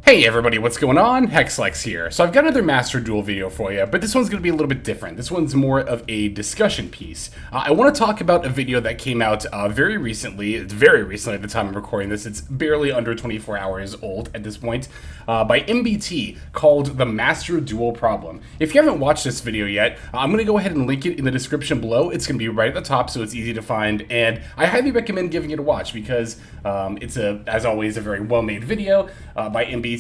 Hey everybody, what's going on? Hexlex here. So I've got another Master Duel video for you, but this one's going to be a little bit different. This one's more of a discussion piece. I want to talk about a video that came out very recently. It's very recently at the time I'm recording this. It's barely under 24 hours old at this point, by MBT, called The Master Duel Problem. If you haven't watched this video yet, I'm going to go ahead and link it in the description below. It's going to be right at the top, so it's easy to find, and I highly recommend giving it a watch because it's, as always, a very well-made video by MBT.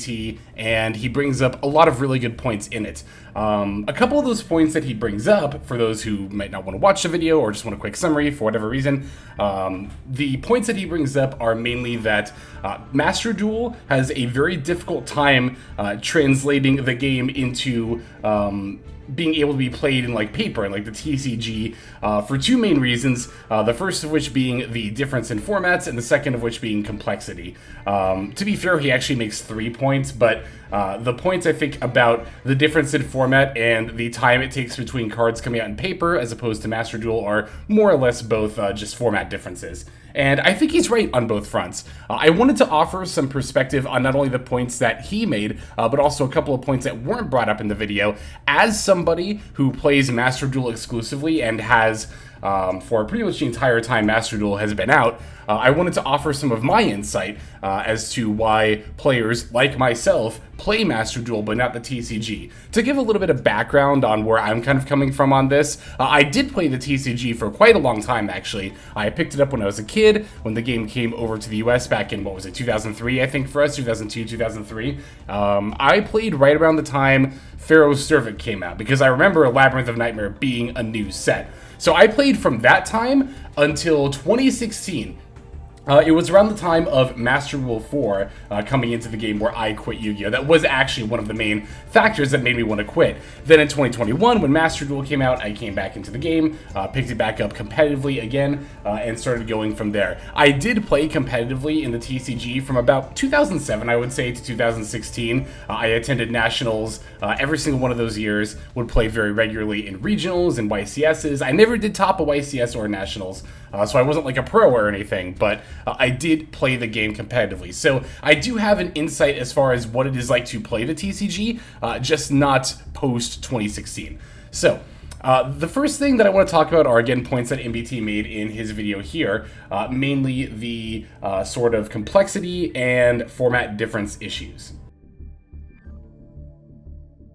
And he brings up a lot of really good points in it. A couple of those points that he brings up, for those who might not want to watch the video or just want a quick summary for whatever reason, the points that he brings up are mainly that Master Duel has a very difficult time translating the game into being able to be played in like paper and like the TCG for two main reasons. The first of which being the difference in formats, and the second of which being complexity. To be fair, he actually makes 3 points, but the points I think about the difference in format and the time it takes between cards coming out in paper as opposed to Master Duel are more or less both just format differences. And I think he's right on both fronts. I wanted to offer some perspective on not only the points that he made, but also a couple of points that weren't brought up in the video. As somebody who plays Master Duel exclusively and has, for pretty much the entire time Master Duel has been out, I wanted to offer some of my insight as to why players like myself play Master Duel but not the TCG. To give a little bit of background on where I'm kind of coming from on this, I did play the TCG for quite a long time actually. I picked it up when I was a kid, when the game came over to the US back in, what was it, 2003 I think for us, 2002, 2003. I played right around the time Pharaoh's Servant came out, because I remember Labyrinth of Nightmare being a new set. So I played from that time until 2016. It was around the time of Master Duel 4 coming into the game where I quit Yu-Gi-Oh! That was actually one of the main factors that made me want to quit. Then in 2021, when Master Duel came out, I came back into the game, picked it back up competitively again, and started going from there. I did play competitively in the TCG from about 2007, I would say, to 2016. I attended Nationals every single one of those years, would play very regularly in Regionals and YCSs. I never did top a YCS or Nationals, so I wasn't like a pro or anything, but I did play the game competitively. So I do have an insight as far as what it is like to play the TCG, just not post-2016. So the first thing that I want to talk about are, again, points that MBT made in his video here, mainly the sort of complexity and format difference issues.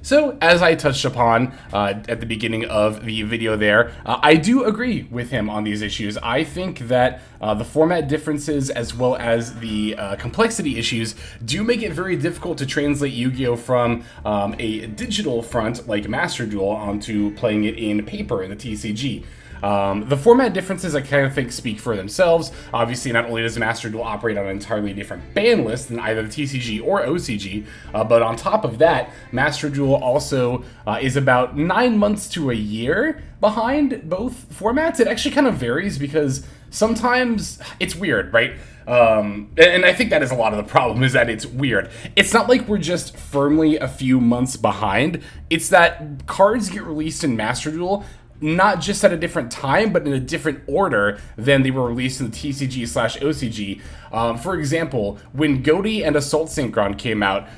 So, as I touched upon at the beginning of the video there, I do agree with him on these issues. I think that the format differences as well as the complexity issues do make it very difficult to translate Yu-Gi-Oh! From a digital front like Master Duel onto playing it in paper in the TCG. The format differences I kind of think speak for themselves. Obviously, not only does Master Duel operate on an entirely different ban list than either the TCG or OCG, but on top of that, Master Duel also is about 9 months to a year behind both formats. It actually kind of varies because sometimes it's weird, right? And I think that is a lot of the problem, is that it's weird. It's not like we're just firmly a few months behind. It's that cards get released in Master Duel not just at a different time, but in a different order than they were released in the TCG/OCG. For example, when Goaty and Assault Synchron came out,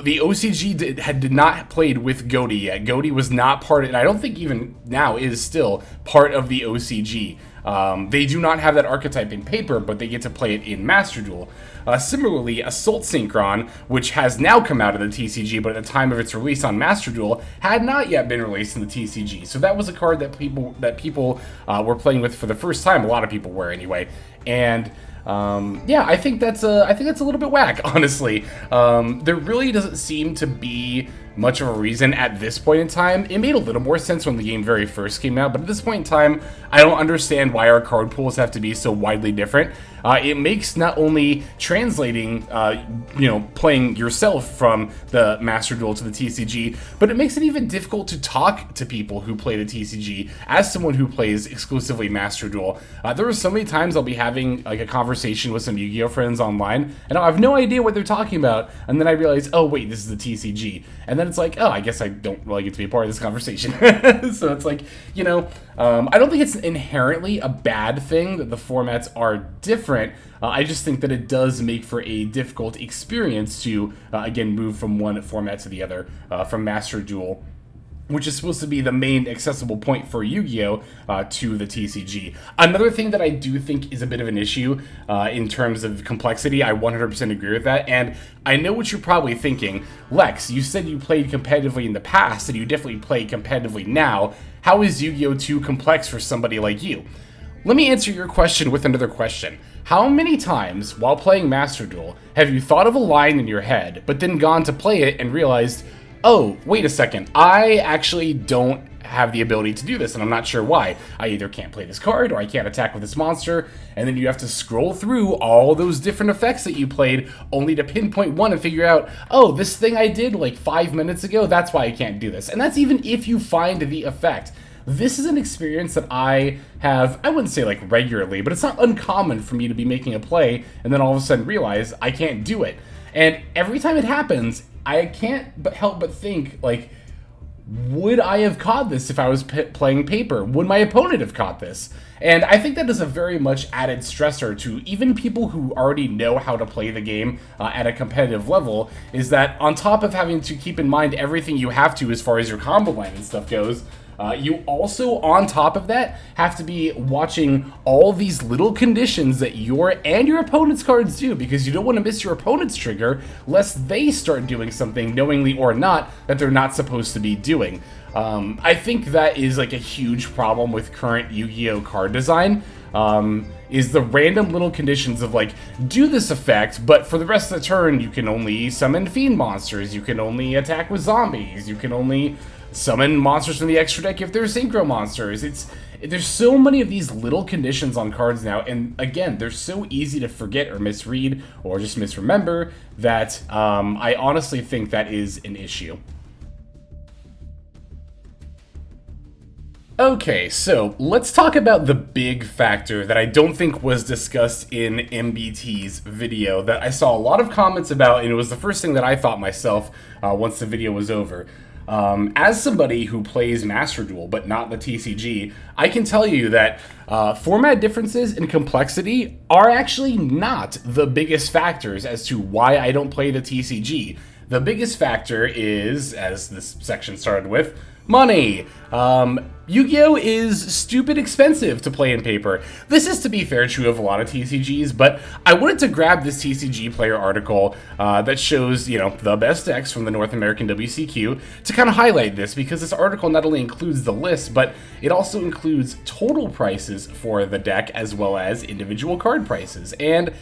the OCG did not played with Goaty yet. Goaty was not part of it, and I don't think even now is still part of the OCG. They do not have that archetype in paper, but they get to play it in Master Duel. Similarly, Assault Synchron, which has now come out of the TCG, but at the time of its release on Master Duel, had not yet been released in the TCG. So that was a card that people were playing with for the first time. A lot of people were anyway, and yeah, I think that's a little bit whack, honestly. There really doesn't seem to be much of a reason at this point in time. It made a little more sense when the game very first came out, but at this point in time, I don't understand why our card pools have to be so widely different. It makes not only translating, playing yourself from the Master Duel to the TCG, but it makes it even difficult to talk to people who play the TCG as someone who plays exclusively Master Duel. There are so many times I'll be having like a conversation with some Yu-Gi-Oh! Friends online, and I'll have no idea what they're talking about, and then I realize, oh wait, this is the TCG. And then it's like, oh, I guess I don't really get to be a part of this conversation. So it's like, I don't think it's inherently a bad thing that the formats are different. different. I just think that it does make for a difficult experience to, again, move from one format to the other, from Master Duel, which is supposed to be the main accessible point for Yu-Gi-Oh! To the TCG. Another thing that I do think is a bit of an issue in terms of complexity, I 100% agree with that, and I know what you're probably thinking. Lex, you said you played competitively in the past, and you definitely play competitively now. How is Yu-Gi-Oh! Too complex for somebody like you? Let me answer your question with another question. How many times, while playing Master Duel, have you thought of a line in your head, but then gone to play it and realized, oh, wait a second, I actually don't have the ability to do this, and I'm not sure why. I either can't play this card, or I can't attack with this monster, and then you have to scroll through all those different effects that you played, only to pinpoint one and figure out, oh, this thing I did like 5 minutes ago, that's why I can't do this. And that's even if you find the effect. This is an experience that I have, I wouldn't say like regularly, but it's not uncommon for me to be making a play, and then all of a sudden realize I can't do it. And every time it happens, I can't help but think, like, would I have caught this if I was playing paper? Would my opponent have caught this? And I think that is a very much added stressor to even people who already know how to play the game at a competitive level, is that on top of having to keep in mind everything you have to as far as your combo line and stuff goes, you also, on top of that, have to be watching all these little conditions that your and your opponent's cards do, because you don't want to miss your opponent's trigger lest they start doing something, knowingly or not, that they're not supposed to be doing. I think that is like a huge problem with current Yu-Gi-Oh! Card design. Is the random little conditions of like, do this effect, but for the rest of the turn you can only summon fiend monsters, you can only attack with zombies, you can only summon monsters from the extra deck if they're synchro monsters. There's so many of these little conditions on cards now, and again, they're so easy to forget or misread or just misremember that I honestly think that is an issue. Okay, so let's talk about the big factor that I don't think was discussed in MBT's video that I saw a lot of comments about, and it was the first thing that I thought myself once the video was over. As somebody who plays Master Duel, but not the TCG, I can tell you that format differences and complexity are actually not the biggest factors as to why I don't play the TCG. The biggest factor is, as this section started with, money. Yu-Gi-Oh! Is stupid expensive to play in paper. This is, to be fair, true of a lot of TCGs, but I wanted to grab this TCG player article that shows, you know, the best decks from the North American WCQ to kind of highlight this, because this article not only includes the list, but it also includes total prices for the deck as well as individual card prices. And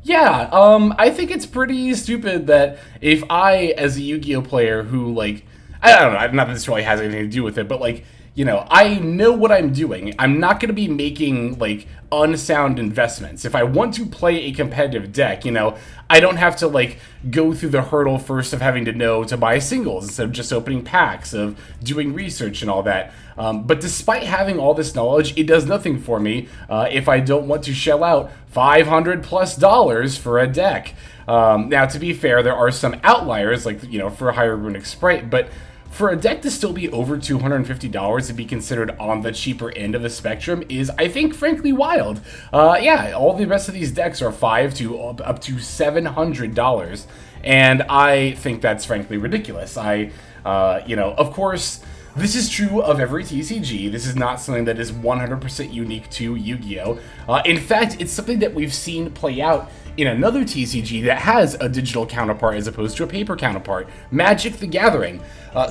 yeah, I think it's pretty stupid that if I, as a Yu-Gi-Oh! Player who, like, I don't know, not that this really has anything to do with it, but, like, you know, I know what I'm doing. I'm not going to be making, like, unsound investments. If I want to play a competitive deck, you know, I don't have to, like, go through the hurdle first of having to know to buy singles instead of just opening packs, of doing research and all that. But despite having all this knowledge, it does nothing for me if I don't want to shell out $500+ for a deck. Now, to be fair, there are some outliers, like, you know, for a higher runic sprite, but for a deck to still be over $250 to be considered on the cheaper end of the spectrum is, I think, frankly wild. Yeah, all the rest of these decks are $500 to up to $700, and I think that's frankly ridiculous. You know, of course, this is true of every TCG. This is not something that is 100% unique to Yu-Gi-Oh! In fact, it's something that we've seen play out in another TCG that has a digital counterpart as opposed to a paper counterpart, Magic the Gathering.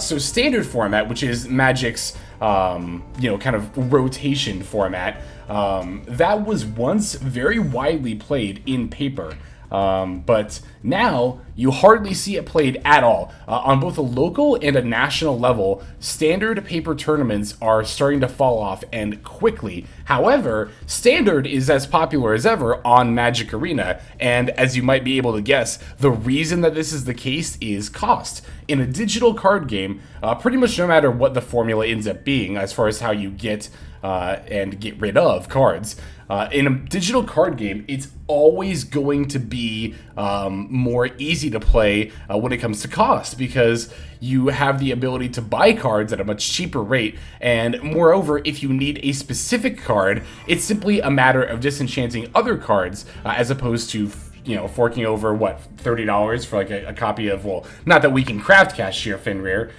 So standard format, which is Magic's, you know, kind of rotation format, that was once very widely played in paper. But now you hardly see it played at all. On both a local and a national level, standard paper tournaments are starting to fall off, and quickly. However, standard is as popular as ever on Magic Arena, and as you might be able to guess, the reason that this is the case is cost. In a digital card game, pretty much no matter what the formula ends up being as far as how you get and get rid of cards, In a digital card game, it's always going to be more easy to play when it comes to cost, because you have the ability to buy cards at a much cheaper rate, and moreover, if you need a specific card, it's simply a matter of disenchanting other cards as opposed to forking over $30 for like a copy of, well, not that we can craft Cashier Fenrir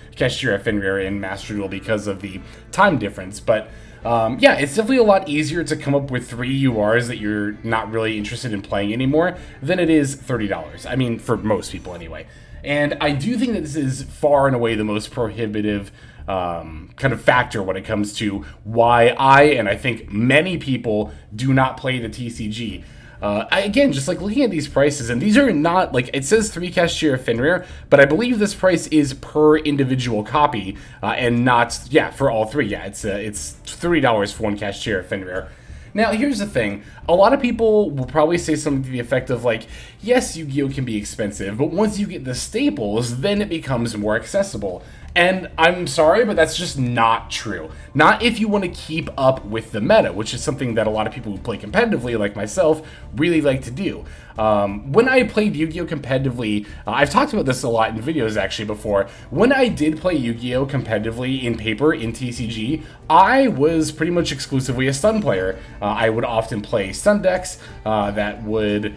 in Master Duel because of the time difference, but yeah, it's definitely a lot easier to come up with 3 URs that you're not really interested in playing anymore than it is $30. I mean, for most people anyway. And I do think that this is far and away the most prohibitive kind of factor when it comes to why I think many people do not play the TCG. Again, just like looking at these prices, and these are not like, it says 3 Cashier Fenrir, but I believe this price is per individual copy, and not, for all 3. Yeah, it's $30 for 1 Cashier Fenrir. Now, here's the thing. A lot of people will probably say something to the effect of like, yes, Yu-Gi-Oh! Can be expensive, but once you get the staples, then it becomes more accessible. And I'm sorry, but that's just not true. Not if you want to keep up with the meta, which is something that a lot of people who play competitively, like myself, really like to do. When I played Yu-Gi-Oh! Competitively, I've talked about this a lot in videos actually before. When I did play Yu-Gi-Oh! Competitively in paper, in TCG, I was pretty much exclusively a stun player. I would often play stun decks that would,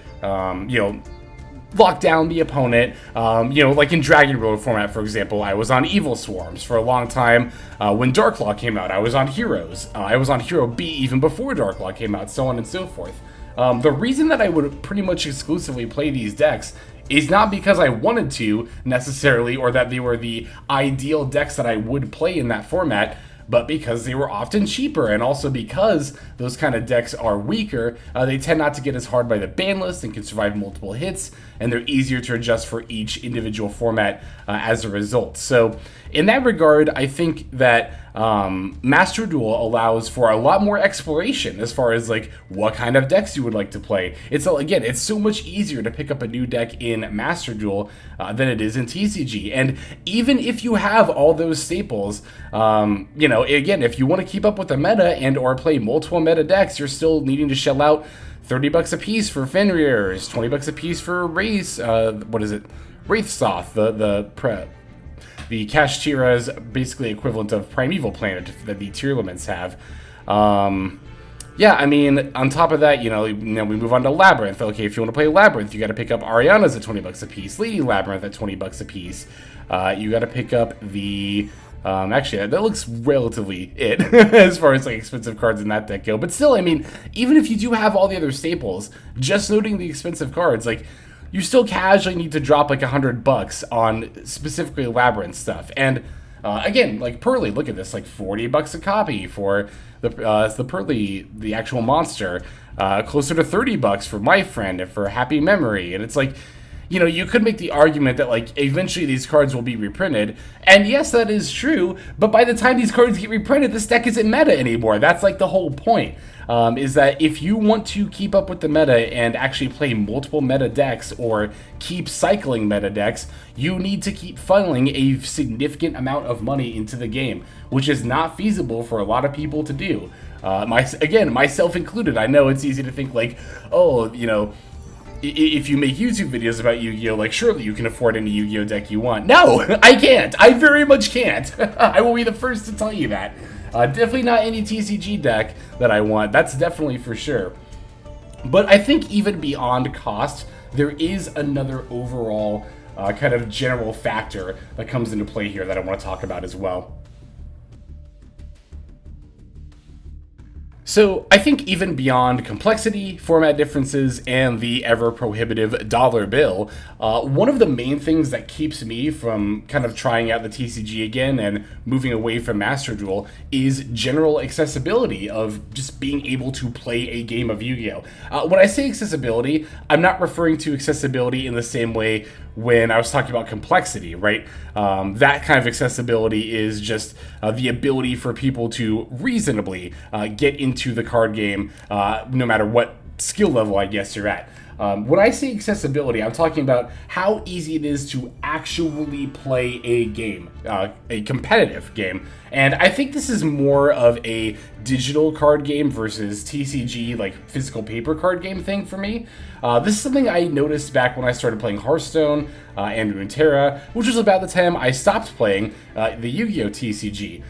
lock down the opponent. Like in Dragon Road format, for example, I was on Evil Swarms for a long time. When Dark Law came out, I was on Heroes. I was on Hero B even before Dark Law came out, so on and so forth. The reason that I would pretty much exclusively play these decks is not because I wanted to, necessarily, or that they were the ideal decks that I would play in that format, but because they were often cheaper, and also because those kind of decks are weaker, they tend not to get as hard by the ban list and can survive multiple hits, and they're easier to adjust for each individual format as a result. So in that regard, I think that Master Duel allows for a lot more exploration as far as like what kind of decks you would like to play. It's so much easier to pick up a new deck in Master Duel than it is in TCG. And even if you have all those staples, again, if you want to keep up with the meta and or play multiple meta decks, you're still needing to shell out $30 a piece for Fenrirs, $20 a piece for Wraiths, Wraithsoth, the Kashtira's basically equivalent of Primeval Planet that the Tearlaments have. I mean, on top of that, we move on to Labyrinth. Okay, if you want to play Labyrinth, you got to pick up Ariana's at $20 a piece, Lady Labyrinth at $20 a piece. You got to pick up the actually, that looks relatively it as far as like expensive cards in that deck go. But still, I mean, even if you do have all the other staples, just noting the expensive cards, like, you still casually need to drop like $100 on specifically Labyrinth stuff. And again, like Pearly, look at this, like $40 a copy for the Pearly, the actual monster, closer to $30 for My Friend and for Happy Memory. And it's like, you could make the argument that like eventually these cards will be reprinted, and yes, that is true, but by the time these cards get reprinted, this deck isn't meta anymore. That's like the whole point, is that if you want to keep up with the meta and actually play multiple meta decks or keep cycling meta decks, you need to keep funneling a significant amount of money into the game, which is not feasible for a lot of people to do. Myself included. I know it's easy to think like, if you make YouTube videos about Yu-Gi-Oh, like, surely you can afford any Yu-Gi-Oh deck you want. No, I can't. I very much can't. I will be the first to tell you that. Definitely not any TCG deck that I want. That's definitely for sure. But I think even beyond cost, there is another overall kind of general factor that comes into play here that I want to talk about as well. So I think even beyond complexity, format differences, and the ever-prohibitive dollar bill, one of the main things that keeps me from kind of trying out the TCG again and moving away from Master Duel is general accessibility of just being able to play a game of Yu-Gi-Oh! When I say accessibility, I'm not referring to accessibility in the same way when I was talking about complexity, right? That kind of accessibility is just the ability for people to reasonably get into the card game, no matter what skill level I guess you're at. When I say accessibility, I'm talking about how easy it is to actually play a game, a competitive game. And I think this is more of a digital card game versus TCG, like physical paper card game thing for me. This is something I noticed back when I started playing Hearthstone and Runeterra, which was about the time I stopped playing the Yu-Gi-Oh! TCG.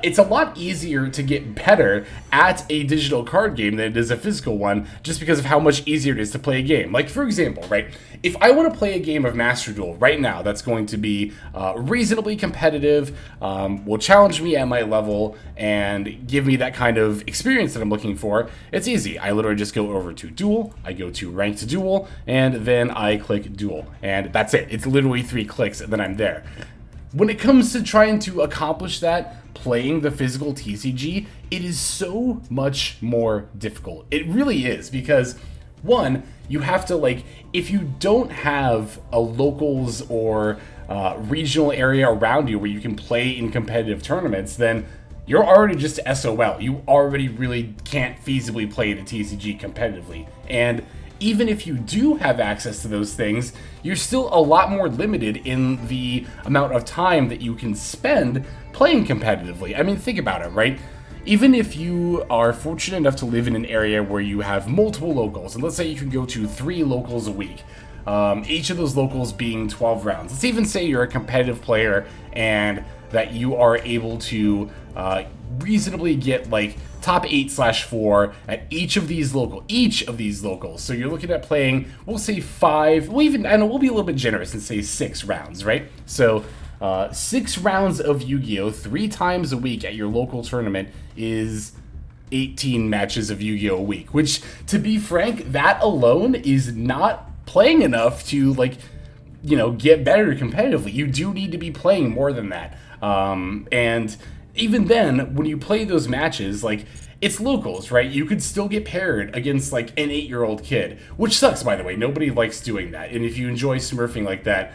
It's a lot easier to get better at a digital card game than it is a physical one, just because of how much easier it is to play a game. Like, for example, right, if I want to play a game of Master Duel right now that's going to be reasonably competitive, will challenge me at my level, and give me that kind of experience that I'm looking for, it's easy. I literally just go over to Duel, I go to Ranked Duel, and then I click Duel, and that's it. It's literally 3 clicks, and then I'm there. When it comes to trying to accomplish that, playing the physical TCG, it is so much more difficult. It really is, because one, you have to, like, if you don't have a locals or regional area around you where you can play in competitive tournaments, then you're already just SOL. You already really can't feasibly play the TCG competitively. And even if you do have access to those things, you're still a lot more limited in the amount of time that you can spend playing competitively. I mean, think about it, right? Even if you are fortunate enough to live in an area where you have multiple locals, and let's say you can go to 3 locals a week, each of those locals being 12 rounds. Let's even say you're a competitive player and that you are able to reasonably get like top 8/4 at each of these locals. So you're looking at playing, we'll say 5, we'll be a little bit generous and say 6 rounds, right? So 6 rounds of Yu-Gi-Oh! 3 times a week at your local tournament is 18 matches of Yu-Gi-Oh! A week, which, to be frank, that alone is not playing enough to, like, you know, get better competitively. You do need to be playing more than that. And even then, when you play those matches, like, it's locals, right? You could still get paired against, like, an 8-year-old kid, which sucks, by the way. Nobody likes doing that. And if you enjoy smurfing like that,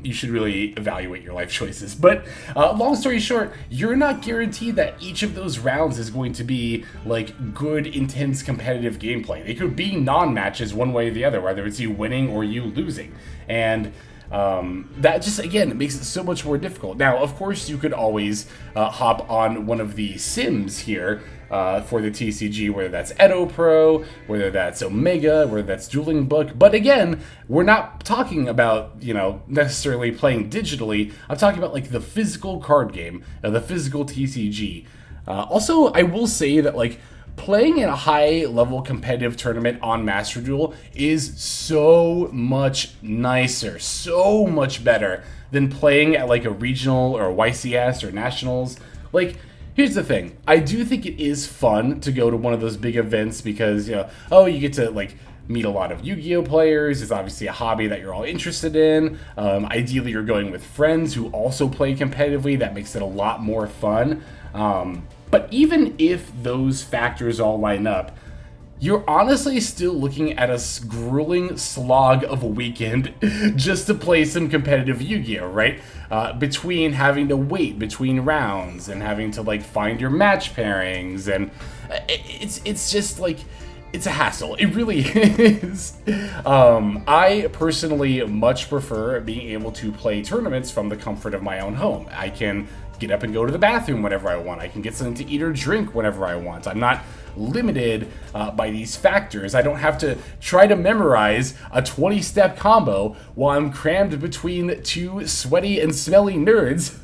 you should really evaluate your life choices. But long story short, you're not guaranteed that each of those rounds is going to be, like, good, intense, competitive gameplay. They could be non-matches one way or the other, whether it's you winning or you losing. And that just, again, it makes it so much more difficult. Now, of course, you could always hop on one of the sims here for the TCG, whether that's Edo Pro, whether that's Omega, whether that's Dueling Book. But again, we're not talking about, you know, necessarily playing digitally. I'm talking about, like, the physical card game, the physical TCG. Also, I will say that, like, playing in a high-level competitive tournament on Master Duel is so much nicer, so much better than playing at, like, a regional or a YCS or nationals. Like, here's the thing. I do think it is fun to go to one of those big events because, you know, oh, you get to, like, meet a lot of Yu-Gi-Oh! Players. It's obviously a hobby that you're all interested in. Ideally, you're going with friends who also play competitively. That makes it a lot more fun. But even if those factors all line up, you're honestly still looking at a grueling slog of a weekend just to play some competitive Yu-Gi-Oh, right? Between having to wait between rounds and having to, like, find your match pairings, and it's just, like, it's a hassle. It really is. I personally much prefer being able to play tournaments from the comfort of my own home. I can get up and go to the bathroom whenever I want. I can get something to eat or drink whenever I want. I'm not limited by these factors. I don't have to try to memorize a 20-step combo while I'm crammed between 2 sweaty and smelly nerds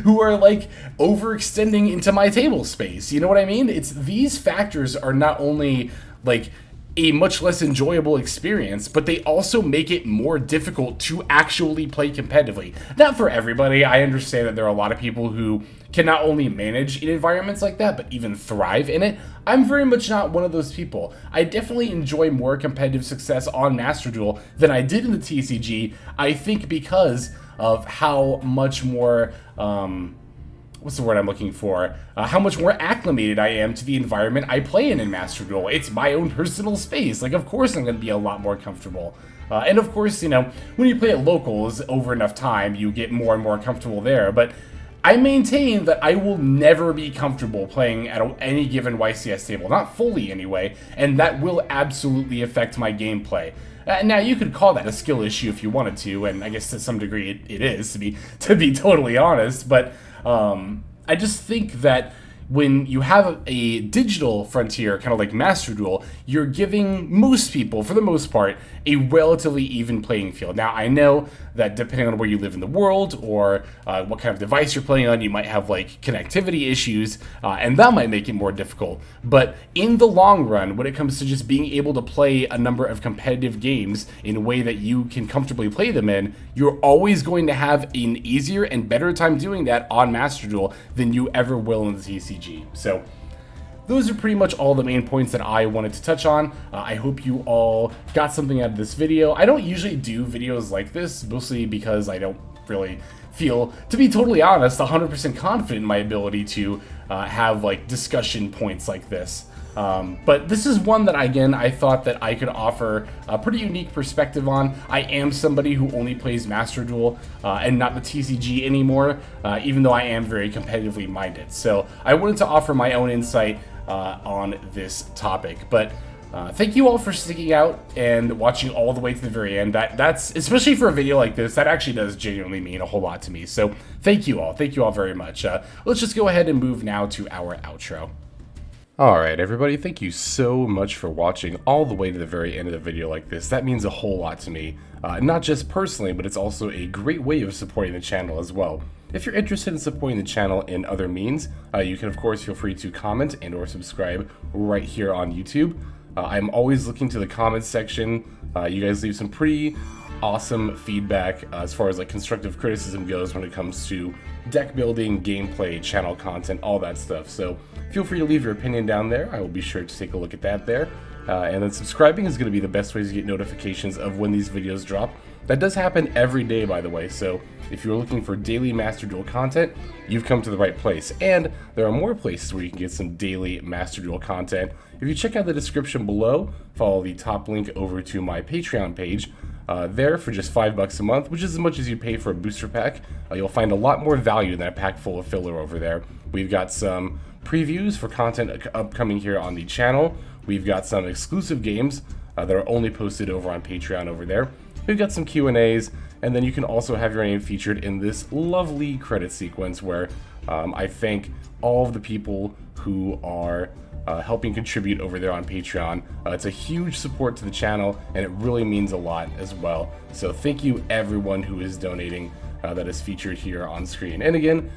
who are, like, overextending into my table space. You know what I mean? It's these factors are not only, like, a much less enjoyable experience, but they also make it more difficult to actually play competitively. Not for everybody. I understand that there are a lot of people who can not only manage in environments like that, but even thrive in it. I'm very much not one of those people. I definitely enjoy more competitive success on Master Duel than I did in the TCG, I think because of how much more, what's the word I'm looking for? How much more acclimated I am to the environment I play in Master Duel. It's my own personal space. Like, of course I'm going to be a lot more comfortable. And of course, you know, when you play at locals over enough time, you get more and more comfortable there. But I maintain that I will never be comfortable playing at any given YCS table, not fully anyway, and that will absolutely affect my gameplay. Now, you could call that a skill issue if you wanted to, and I guess to some degree it is, to be totally honest, but I just think that when you have a digital frontier, kind of like Master Duel, you're giving most people, for the most part, a relatively even playing field. Now, I know that depending on where you live in the world or what kind of device you're playing on, you might have like connectivity issues, and that might make it more difficult. But in the long run, when it comes to just being able to play a number of competitive games in a way that you can comfortably play them in, you're always going to have an easier and better time doing that on Master Duel than you ever will in the TCG. So those are pretty much all the main points that I wanted to touch on. I hope you all got something out of this video. I don't usually do videos like this, mostly because I don't really feel, to be totally honest, 100% confident in my ability to have like discussion points like this. But this is one that, again, I thought that I could offer a pretty unique perspective on. I am somebody who only plays Master Duel and not the TCG anymore, even though I am very competitively minded. So I wanted to offer my own insight on this topic. But thank you all for sticking out and watching all the way to the very end. That's, especially for a video like this, that actually does genuinely mean a whole lot to me. So thank you all very much. Let's just go ahead and move now to our outro. Alright everybody, thank you so much for watching all the way to the very end of the video like this. That means a whole lot to me, not just personally, but it's also a great way of supporting the channel as well. If you're interested in supporting the channel in other means, you can of course feel free to comment and or subscribe right here on YouTube. I'm always looking to the comments section. You guys leave some pretty awesome feedback as far as like constructive criticism goes when it comes to deck building, gameplay, channel content, all that stuff. So feel free to leave your opinion down there. I will be sure to take a look at that there. And then subscribing is going to be the best way to get notifications of when these videos drop. That does happen every day, by the way, so if you're looking for daily Master Duel content, you've come to the right place. And there are more places where you can get some daily Master Duel content. If you check out the description below, follow the top link over to my Patreon page. There for just $5 a month, which is as much as you pay for a booster pack. You'll find a lot more value than a pack full of filler over there. We've got some previews for content upcoming here on the channel. We've got some exclusive games that are only posted over on Patreon over there. We've got some Q&As, and then you can also have your name featured in this lovely credit sequence where I thank all of the people who are helping contribute over there on Patreon. It's a huge support to the channel, and it really means a lot as well. So thank you everyone who is donating that is featured here on screen. And again,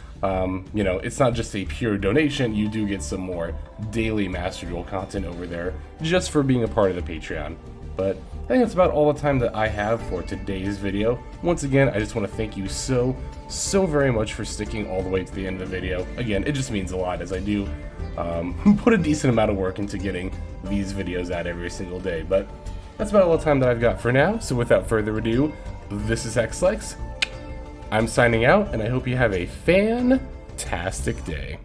you know, it's not just a pure donation. You do get some more daily Master Duel content over there just for being a part of the Patreon. But I think that's about all the time that I have for today's video. Once again, I just want to thank you so very much for sticking all the way to the end of the video. Again, it just means a lot, as I do put a decent amount of work into getting these videos out every single day. But that's about all the time that I've got for now. So without further ado, this is Xlex. I'm signing out, and I hope you have a fantastic day.